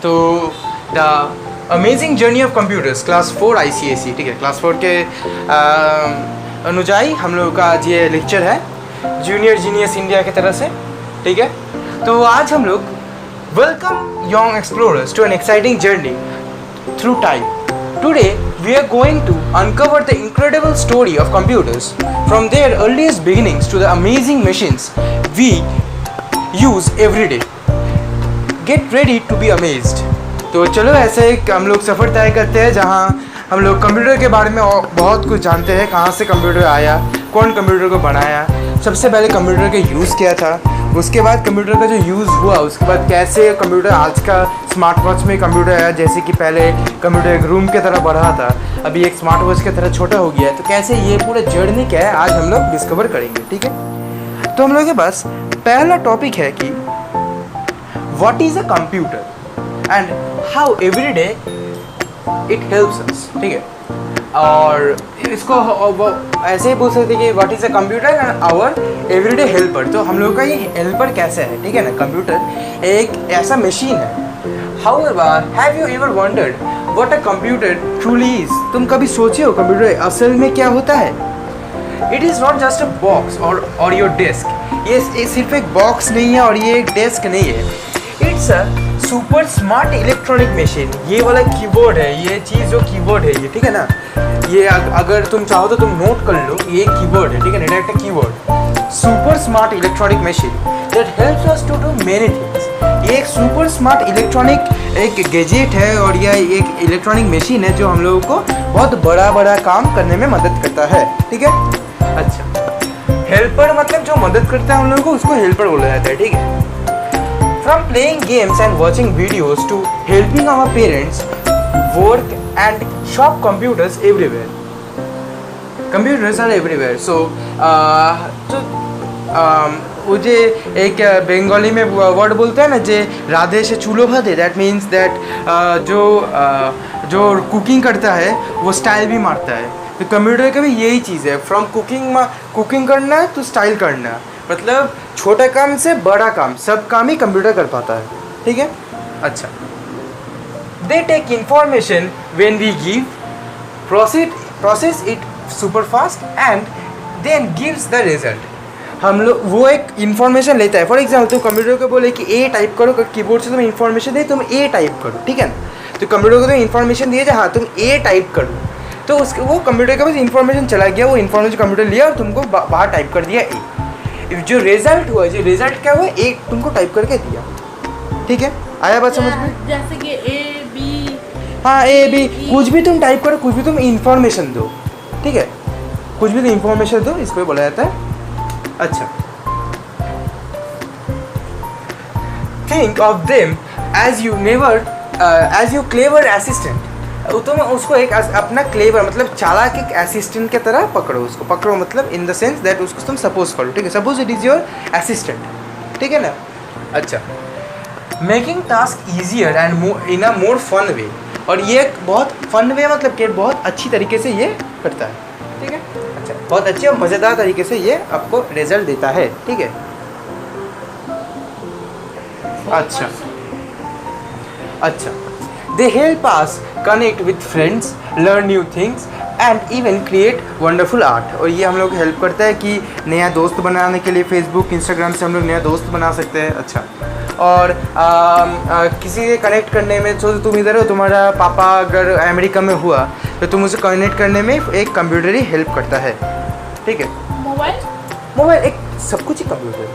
तो the amazing journey of computers class 4 ICSE, ठीक है, क्लास 4 के अनुजाई हम लोग का आज ये लेक्चर है जूनियर जीनियस इंडिया की तरफ से, ठीक है। तो आज हम लोग welcome young explorers to an exciting journey through time. Today we are going to uncover the incredible story of computers from their earliest beginnings to the amazing machines we use every day. Get ready to be amazed. तो चलो ऐसे एक हम लोग सफ़र तय करते हैं जहाँ हम लोग कंप्यूटर के बारे में बहुत कुछ जानते हैं, कहाँ से कंप्यूटर आया, कौन कंप्यूटर को बनाया, सबसे पहले कंप्यूटर का यूज़ क्या था, उसके बाद कंप्यूटर का जो यूज़ हुआ उसके बाद कैसे कंप्यूटर आज का स्मार्ट वॉच में कंप्यूटर आया, जैसे कि पहले कंप्यूटर एक रूम के तरह बढ़ा था, अभी एक स्मार्ट वॉच की तरह छोटा हो गया है। तो कैसे ये पूरा जर्नी क्या है आज हम लोग डिस्कवर करेंगे, ठीक है। तो हम लोग के पास पहला टॉपिक है कि what is a computer and how every day it helps us, ठीक है। और इसको ऐसे ही पूछ सकते कि what is a computer and our everyday helper. तो हम लोग का ये हेल्पर कैसे है, ठीक है ना। कंप्यूटर एक ऐसा मशीन है। However have you ever wondered what a computer truly is? तुम कभी सोचे हो कंप्यूटर असल में क्या होता है? It is not just a box और योर डेस्क। ये सिर्फ एक बॉक्स नहीं है और ये एक डेस्क नहीं है। It's a super smart electronic machine. ये वाला कीबोर्ड है, ये चीज़ जो कीबोर्ड है ये, ठीक है ना। ये अगर तुम चाहो तो तुम नोट कर लो, ये कीबोर्ड है, ठीक है ना, direct keyboard. Super smart electronic machine that helps us to do many things. ये एक सुपर स्मार्ट इलेक्ट्रॉनिक एक गैजेट है और यह एक इलेक्ट्रॉनिक मशीन है जो हम लोगों को बहुत बड़ा बड़ा काम करने में मदद करता है, ठीक है। अच्छा, हेल्पर मतलब जो मदद करता है हम लोगों को उसको हेल्पर बोला जाता है, ठीक है। From playing games and watching videos to helping our parents work and shop, computers everywhere. Computers are everywhere. So, मुझे एक बंगाली में वर्ड बोलते हैं ना, जे राधे से चूल्हो भाते, दैट मीन्स दैट जो कुकिंग करता है वो स्टाइल भी मारता है। तो कंप्यूटर का भी यही चीज़ है, फ्रॉम कुकिंग करना तो स्टाइल करना, मतलब छोटे काम से बड़ा काम सब काम ही कंप्यूटर कर पाता है, ठीक है। अच्छा, they take information when we give, process it super fast and then gives the result. हम लोग वो एक इन्फॉर्मेशन लेता है। फॉर एग्जाम्पल तुम कंप्यूटर को बोले कि ए टाइप करो, कीबोर्ड से तुम्हें इन्फॉर्मेशन दे, तुम ए टाइप करो, ठीक है ना। तो कंप्यूटर को तो इन्फॉर्मेशन दिए हाँ तुम ए टाइप करो, तो उसके वो कंप्यूटर के पास इन्फॉर्मेशन चला गया, वो इन्फॉर्मेशन कंप्यूटर लिया और तुमको बाहर टाइप कर दिया ए। जो रिजल्ट हुआ, जो रिजल्ट क्या हुआ, एक तुमको टाइप करके दिया, ठीक है। आया बात समझ में? जैसे कि ए बी, हाँ ए बी, कुछ भी तुम टाइप करो, कुछ भी तुम इंफॉर्मेशन दो, ठीक है, कुछ भी तुम इंफॉर्मेशन दो, इसको बोला जाता है। अच्छा, think of them as you clever assistant. तुम उसको एक अपना क्लेवर मतलब चालाक एक असिस्टेंट की तरह पकड़ो, उसको पकड़ो मतलब इन द सेंस दैट उसको तुम सपोज करो, ठीक है। Suppose it is your assistant, ठीक है ना। अच्छा, making task easier and in a more fun way. और ये एक बहुत फन वे मतलब कि बहुत अच्छी तरीके से ये करता है, ठीक है। अच्छा, बहुत अच्छे और मज़ेदार तरीके से ये आपको रिजल्ट देता है, ठीक है। अच्छा, they help us connect with friends, learn new things and even create wonderful art। और ये हम लोग हेल्प करता है कि नया दोस्त बनाने के लिए फेसबुक इंस्टाग्राम से हम लोग नया दोस्त बना सकते हैं। अच्छा, और किसी से कनेक्ट करने में, सोचो तुम इधर हो, तुम्हारा पापा अगर अमेरिका में हुआ तो तुम उसे कनेक्ट करने में एक कंप्यूटर ही हेल्प करता है, ठीक है। मोबाइल एक सब कुछ ही कंप्यूटर है,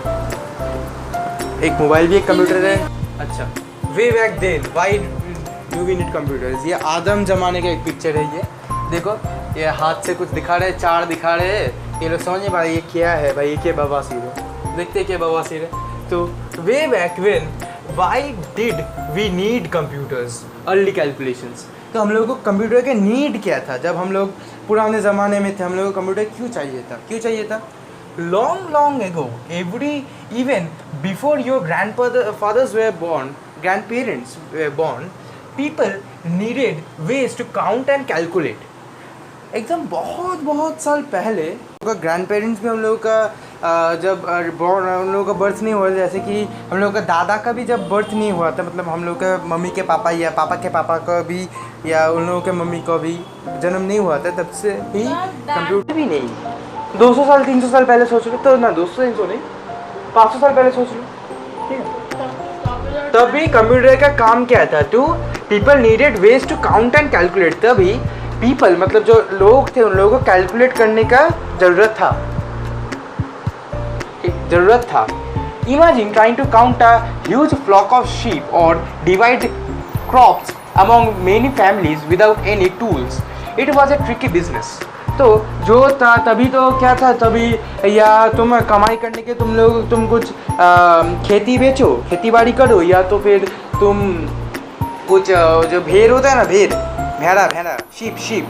एक मोबाइल भी एक कंप्यूटर है। अच्छा, way back then why do we need computers. ये आदम जमाने का एक पिक्चर है, ये देखो, ये हाथ से कुछ दिखा रहे हैं, चार दिखा रहे हैं, ये लोग समझ नहीं पा रहे ये क्या है भाई, ये क्या बवासीर है, देखते क्या बवासीर है। तो way back when why did we need computers, early calculations. तो हम लोगों को कंप्यूटर का नीड क्या था जब हम लोग पुराने ज़माने में थे, हम लोगों को कंप्यूटर क्यों चाहिए था। long ago, even before your grandparents were born, people needed ways to count and calculate। एकदम बहुत साल पहले ग्रैंड पेरेंट्स भी हम लोगों का जब बॉर्न हम लोगों का बर्थ नहीं हुआ, जैसे कि हम लोगों का दादा का भी जब बर्थ नहीं हुआ था, मतलब हम लोग के मम्मी के पापा या पापा के पापा का भी या उन लोगों के मम्मी का भी जन्म नहीं हुआ था, तब से ही कंप्यूटर भी नहीं। 200 साल 300 साल पहले सोच लो तो ना, 200 300 नहीं, 500 साल पहले सोच लो, ठीक है। तभी कंप्यूटर का काम क्या था, to people needed ways to count and calculate. तभी पीपल मतलब जो लोग थे उन लोगों को कैलकुलेट करने का ज़रूरत था। Imagine trying to count a huge flock of sheep or divide crops among many families without any tools. It was a tricky business. तो जो था तभी तो क्या था, तभी या तुम कमाई करने के तुम कुछ खेती बेचो, खेती बाड़ी करो, या तो फिर तुम कुछ जो भेड़ होता है ना, भेड़ा शीप,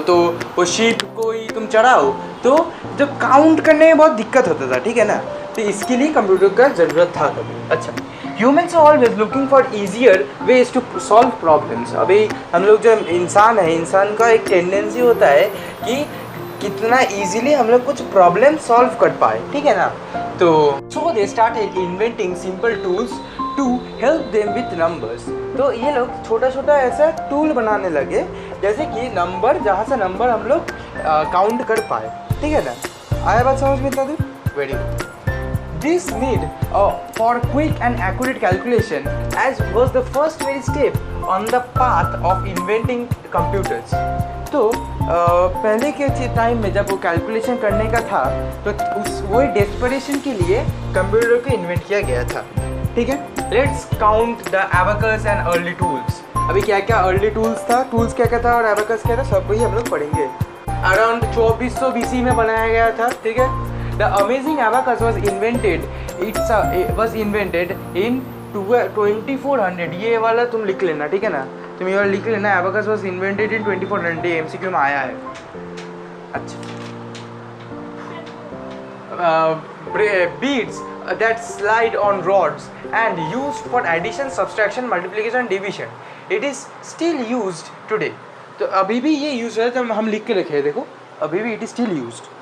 तो वो शीप को ही तुम चढ़ाओ, तो जो काउंट करने में बहुत दिक्कत होता था, ठीक है ना। तो इसके लिए कंप्यूटर का ज़रूरत था तभी। अच्छा, humans are always looking for easier ways to solve problems. अभी हम लोग जो इंसान है, इंसान का एक टेंडेंसी होता है कि कितना इजीली हम लोग कुछ प्रॉब्लम सॉल्व कर पाए, ठीक है ना। तो so they started inventing simple tools to help them with numbers. तो ये लोग छोटा छोटा ऐसा टूल बनाने लगे, जैसे कि नंबर, जहाँ से नंबर हम लोग काउंट कर पाए, ठीक है ना। आया बात समझ में इतना दूर? Very good. This need for quick and accurate calculation as was the first very step on the path of inventing computers. तो पहले के टाइम में जब वो कैलकुलेशन करने का था, तो वही डेस्परेशन के लिए कंप्यूटर को इन्वेंट किया गया था, ठीक है। Let's count the abacus and early tools. अभी क्या क्या अर्ली टूल्स था, टूल्स क्या क्या था और एबाकस क्या था, सब वही हम लोग पढ़ेंगे। अराउंड 2400 BC में बनाया गया था, ठीक है। The amazing abacus was invented. Was invented in 2400. ये वाला तुम लिख लेना, ठीक है ना, तुम ये वाला लिख लेना। abacus was invented in 2400, MCQ में आया है। अच्छा, beads that slide on rods and used for addition, subtraction, multiplication and division. It is still used today. तो अभी भी ये यूज है, तो हम लिख के रखे हैं, देखो अभी भी it is still used.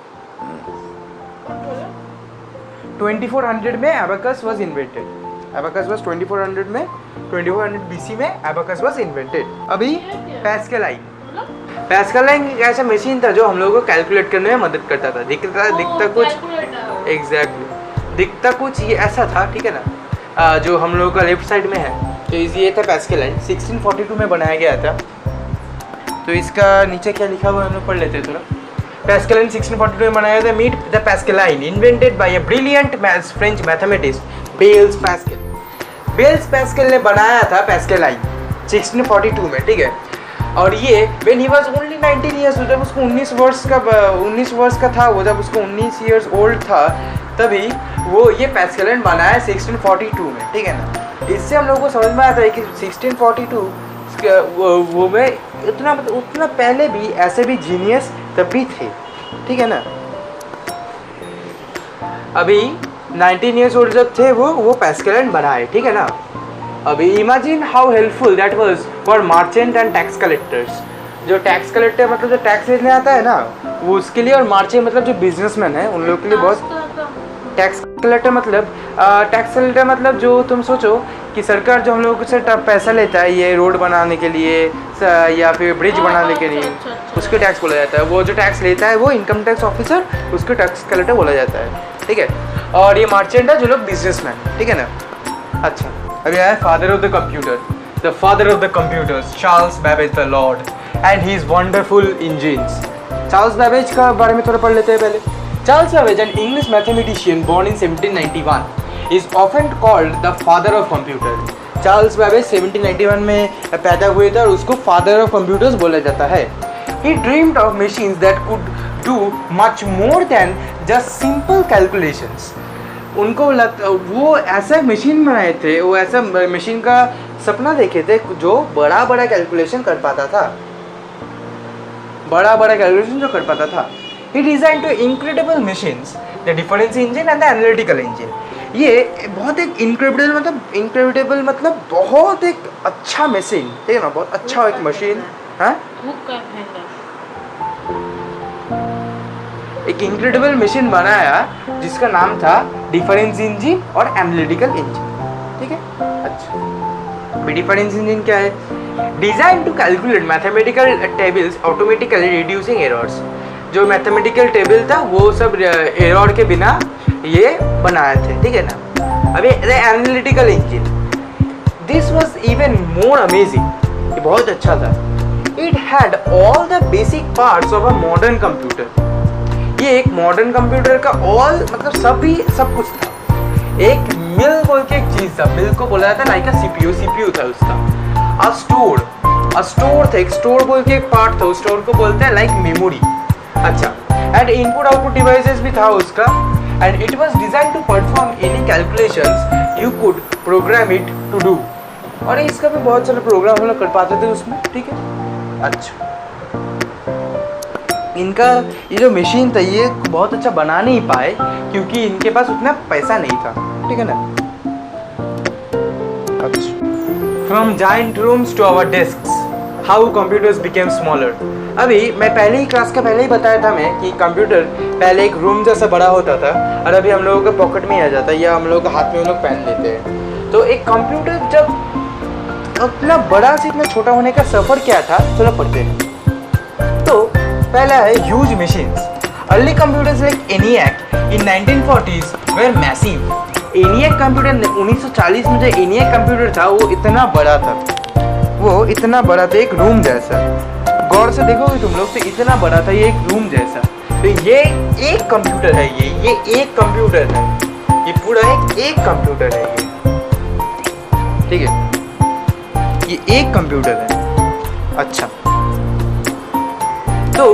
2400 में abacus was invented. Abacus was 2400 में, 2400 BC में abacus was invented. अभी पैस्कल लाइन एक ऐसा मशीन था जो हम लोगों को कैलकुलेट करने में मदद करता था। दिखता कुछ एग्जैक्टली दिखता कुछ ये ऐसा था, ठीक है ना, जो हम लोगों का लेफ्ट साइड में है। तो ये था पैस्कल लाइन, 1642 में बनाया गया था। तो इसका नीचे क्या लिखा हुआ हम लोग पढ़ लेते हैं थोड़ा। Pascal in 1642 में बनाया था। Meet the Pascal line, invented by a brilliant French mathematist Blaise Pascal. Blaise Pascal ने बनाया था Pascal line 1642 में, ठीक है। और ये when he was only 19 years, जब उसको 19 वर्ष का था वो, जब उसको 19 years old था, तभी वो ये Pascal line बनाया 1642 में, ठीक है ना। इससे हम लोगों को समझ में आता है कि 1642 वो में उतना पहले भी ऐसे भी जीनियस तब भी थे, ठीक है ना। अभी 19 years old जब थे वो पैस्कल लाइन बनाए, ठीक है ना। अभी imagine how helpful that was for merchant and tax collectors. जो टैक्स कलेक्टर मतलब जो टैक्स लेने आता है ना, वो उसके लिए, और मर्चेंट मतलब जो बिजनेसमैन है उन लोगों के लिए बहुत। टैक्स कलेक्टर मतलब जो तुम सोचो कि सरकार जो हम लोगों से पैसा लेता है ये रोड बनाने के लिए या फिर ब्रिज बनाने के लिए, उसके टैक्स बोला जाता है। वो जो टैक्स लेता है वो इनकम टैक्स ऑफिसर, उसको टैक्स कलेक्टर बोला जाता है, ठीक है। और ये मर्चेंट है जो लोग बिजनेसमैन, ठीक है ना। अच्छा, अभी आया father of the computer, the father of the computers, Charles Babbage the lord and his wonderful engines. Charles Babbage का बारे में थोड़ा पढ़ लेते हैं पहले। Charles Babbage, an English mathematician born in 1791, is often called the father of computer. Charles Babbage 1791 में पैदा हुए थे और उसको father of computers बोला जाता है। He dreamed of machines that could do much more than just simple calculations. वो ऐसा मशीन बनाए थे, वो ऐसा मशीन का सपना देखे थे जो बड़ा कैलकुलेशन कर पाता था, बड़ा कैलकुलेशन जो कर पाता था। He designed two incredible machines, the difference engine and the analytical engine. ये बहुत एक incredible मतलब बहुत एक अच्छा मशीन, ठीक है ना, बहुत अच्छा एक मशीन। हाँ, एक इनक्रेडिबल मशीन बनाया जिसका नाम था डिफरेंस इंजन और एनालिटिकल इंजन, ठीक है। अच्छा, डिफरेंस इंजन क्या है? Design to calculate mathematical tables automatically reducing errors. जो मैथमेटिकल टेबल था वो सब एरर के बिना ये बनाए थे, ठीक है ना। अभी analytical engine, this was even more amazing, ये बहुत अच्छा था। It had all the basic parts of a modern computer. ये एक मॉडर्न कंप्यूटर का ऑल मतलब सब कुछ था। एक मिल बोल के एक चीज था, मिल को बोला जाता है लाइक सीपीयू था उसका। स्टोर था, एक स्टोर बोल के एक पार्ट था, उस स्टोर को बोलते हैं लाइक मेमोरी। अच्छा, एंड इनपुट आउटपुट डिवाइसेस भी था उसका। And it was design to perform any calculations you could program it to do. और इसका भी बहुत सारे प्रोग्राम हम लोग कर पाते थे उसमें, ठीक है। अच्छा, इनका ये जो मशीन था ये बहुत अच्छा बना नहीं पाए क्योंकि इनके पास उतना पैसा नहीं था, ठीक है ना। अच्छा, from giant rooms to our desks, how computers became smaller. अभी मैं पहले ही क्लास का पहले ही बताया था मैं कि कंप्यूटर पहले एक रूम जैसा बड़ा होता था और अभी हम लोगों के पॉकेट में आ जाता है या हम लोगों के हाथ में हम लोग पहन लेते हैं। तो एक कंप्यूटर जब इतना बड़ा से इतना छोटा होने का सफर क्या था, चलो पढ़ते हैं। तो पहला है huge machines. Early computers like ENIAC in 1940s were massive. ENIAC computer 1940 में जो ENIAC कंप्यूटर था वो इतना बड़ा था, वो इतना बड़ा था एक रूम जैसा। गौर से देखोगे तुम लोग तो इतना बड़ा था ये एक रूम जैसा। तो ये एक कंप्यूटर है, ये एक कंप्यूटर है, ये पूरा एक कंप्यूटर है ये, ठीक है, ये एक कंप्यूटर है। अच्छा, तो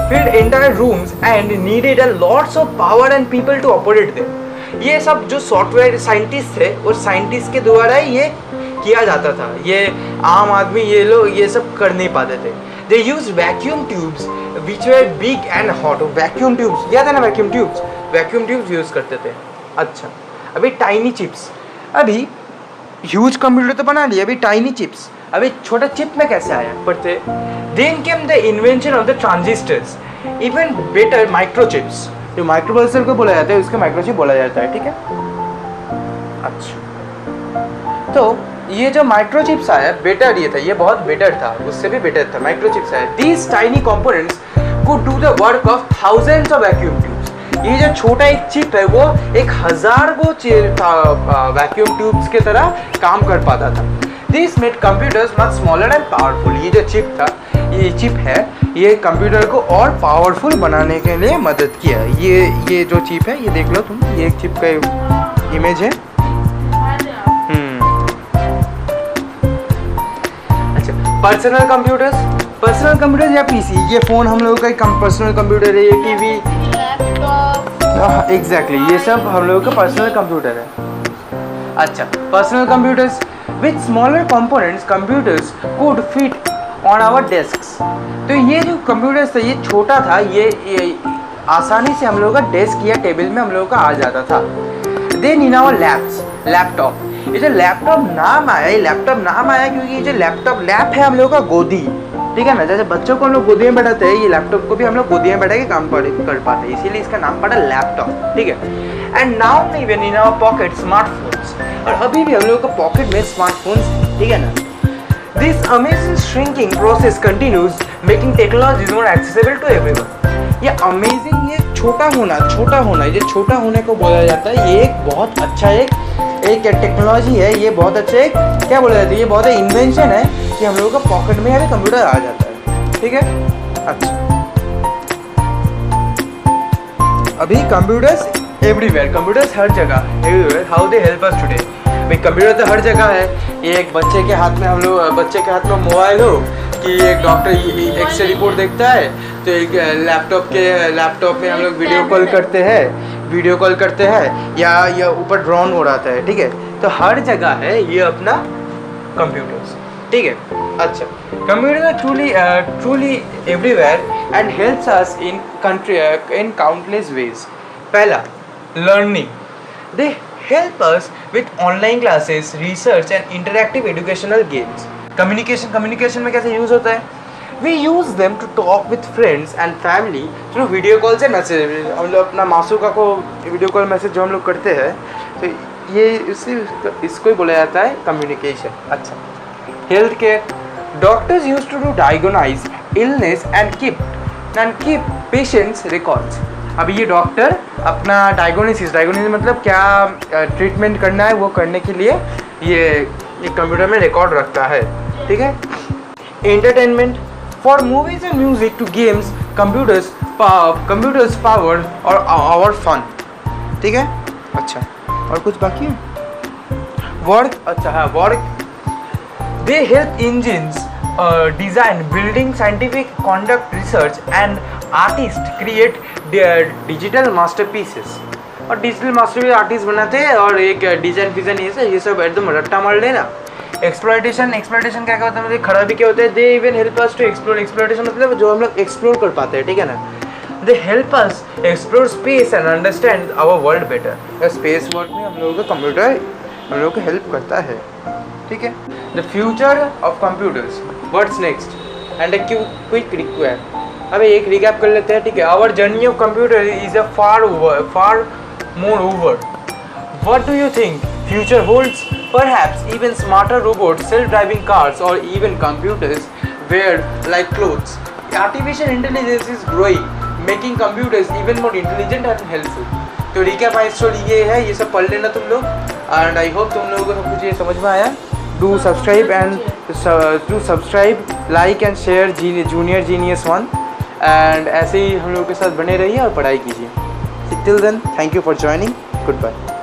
filled entire rooms and needed a lots of power and people to operate them। ये सब जो सॉफ्टवेयर साइंटिस्ट थे और साइंटिस्ट के द्वारा ये किया जाता था, ये आम आदमी ये लोग ये सब कर नहीं पाते थे। They used vacuum tubes which were big and hot। Vacuum tubes याद है ना, वैक्यूम ट्यूब्स यूज करते थे। अच्छा, अभी टाइनी चिप्स, अभी ह्यूज कंप्यूटर तो बना लिया, अभी टाइनी चिप्स, अभी छोटा चिप में कैसे आया पढ़ते। Then came the invention of the transistors, even better microchips. जो माइक्रोप्रोसेसर को बोला जाता है उसका माइक्रोचिप बोला जाता है, ठीक है। अच्छा, तो ये जो माइक्रोचिप्स आया बेटर ये था, ये बहुत बेटर था, उससे भी बेटर था माइक्रोचिप्स आया। These tiny components could do the work of thousands of vacuum tubes. ये जो छोटा एक चिप है वो 1000 वो वैक्यूम ट्यूब्स के तरह काम कर पाता था। This made computers much smaller and powerful. ये जो चिप था, ये चिप है, ये कंप्यूटर को और पावरफुल बनाने के लिए मदद किया। ये जो चिप है ये देख लो तुम, ये एक चिप का इमेज है। अच्छा, पर्सनल कंप्यूटर्स या पीसी, ये फोन हम लोगों का पर्सनल कंप्यूटर है, ये टीवी, एग्जैक्टली ये सब हम लोगों का पर्सनल कंप्यूटर है। अच्छा, personal computers with smaller components computers could fit on our desks. तो ये जो कंप्यूटर्स था ये छोटा था, ये आसानी से हम लोगों का डेस्क या टेबल में हम लोगों का आ जाता था। देन इन आवर लैपटॉप, ये जो लैपटॉप नाम आया क्योंकि ये जो लैप है हम लोगों का गोदी, ठीक है ना। जैसे बच्चों को हम लोग गोदी में बैठाते हैं, ये लैपटॉप को भी हम लोग गोदी में बैठा के काम कर पाते हैं, इसीलिए इसका नाम पड़ा लैपटॉप, ठीक है। And now even in our pocket smartphones, और अभी भी हम लोगों का पॉकेट में स्मार्टफोन्स, ठीक है ना। This amazing shrinking process continues making technology more accessible to everyone. ये अमेजिंग, ये छोटा होना, ये छोटा होने को बोला जाता है। ये एक बहुत अच्छा एक टेक्नोलॉजी है, ये बहुत अच्छा एक क्या बोला जाता है, ये बहुत इन्वेंशन है कि हम लोगों का पॉकेट में अभी कंप्यूटर आ जाता है, ठीक है। अच्छा, अभी कंप्यूटर्स एवरीवेयर, कंप्यूटर्स हर जगह, everywhere. How they help us today. भाई कंप्यूटर तो हर जगह है। ये एक बच्चे के हाथ में बच्चे के हाथ में मोबाइल हो कि एक डॉक्टर एक्सरे रिपोर्ट देखता है, तो एक लैपटॉप में हम लोग वीडियो कॉल करते हैं या ऊपर ड्रोन उड़ाता है, ठीक है। तो हर जगह है ये अपना कंप्यूटर्स, ठीक है। अच्छा, computer truly everywhere and helps us in countless ways. पहला, learning, they help us with online classes, research and interactive educational games। Communication में कैसे यूज होता है। We use them to talk with friends and family. चलो video call से message, हम लोग अपना मासूका को वीडियो कॉल मैसेज जो हम लोग करते हैं, तो ये इसको ही बोला जाता है कम्युनिकेशन। अच्छा, health care, doctors use to do diagnose illness and keep patients records. अभी ये डॉक्टर अपना डायग्नोसिस मतलब क्या ट्रीटमेंट करना है वो करने के लिए ये कंप्यूटर में रिकॉर्ड रखता है, ठीक है। Entertainment, for movies and music to games, computers power और आवर फन, ठीक है। अच्छा, और कुछ बाकी है? वर्क, अच्छा हाँ, work, they help engines design building scientific conduct research and artist create digital masterpieces. और डिजिटल मास्टरपीस आर्टिस्ट बनाते हैं और एक डिज़ाइन फिज़न ये सब एकदम रट्टा मार लेना। एक्सप्लॉयटेशन क्या होता है, मतलब खराबी क्या होता है, they even help us to explore. Exploitation मतलब जो हम लोग एक्सप्लोर कर पाते हैं, ठीक है ना। They help us explore space and understand our world better. Space world में हम लोगों का कंप्यूटर हम लोगों को हेल्प करता है, ठीक है। The future of computers, what's next and a quick request. अब एक रिकैप कर लेते हैं, ठीक है। Our journey of computer is a far more over. What do you think future holds? Perhaps even smarter robots, self-driving cars, or even computers wear like clothes. Artificial intelligence is growing, making computers even more intelligent and helpful. तो recap my story ये है, ये सब पढ़ लेना तुम लोग, and I hope तुम लोगों को सब कुछ ये समझ में आया। Do subscribe, like and share Junior Genius 1, and ऐसे ही हम लोगों के साथ बने रहिए और पढ़ाई कीजिए। Till then, thank you for joining. Goodbye.